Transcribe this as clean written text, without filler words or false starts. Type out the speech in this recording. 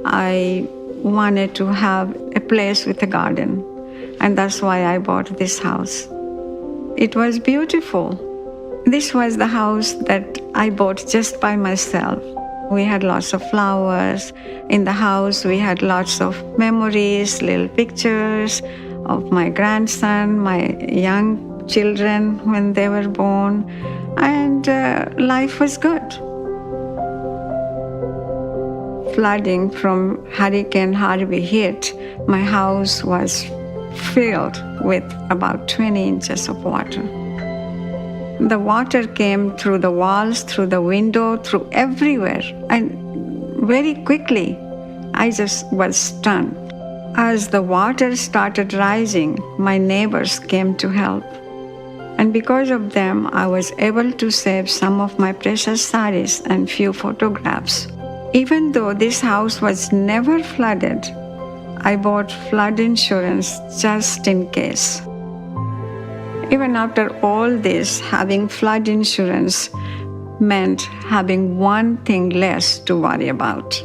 I wanted to have a place with a garden, and that's why I bought this house. It was beautiful. This was the house that I bought just by myself. We had lots of flowers in the house. We had lots of memories, little pictures of my grandson, my young children when they were born, and life was good. Flooding from Hurricane Harvey hit, my house was filled with about 20 inches of water. The water came through the walls, through the window, through everywhere, and very quickly, I just was stunned. As the water started rising, my neighbors came to help. And because of them, I was able to save some of my precious saris and few photographs. Even though this house was never flooded, I bought flood insurance just in case. Even after all this, having flood insurance meant having one thing less to worry about.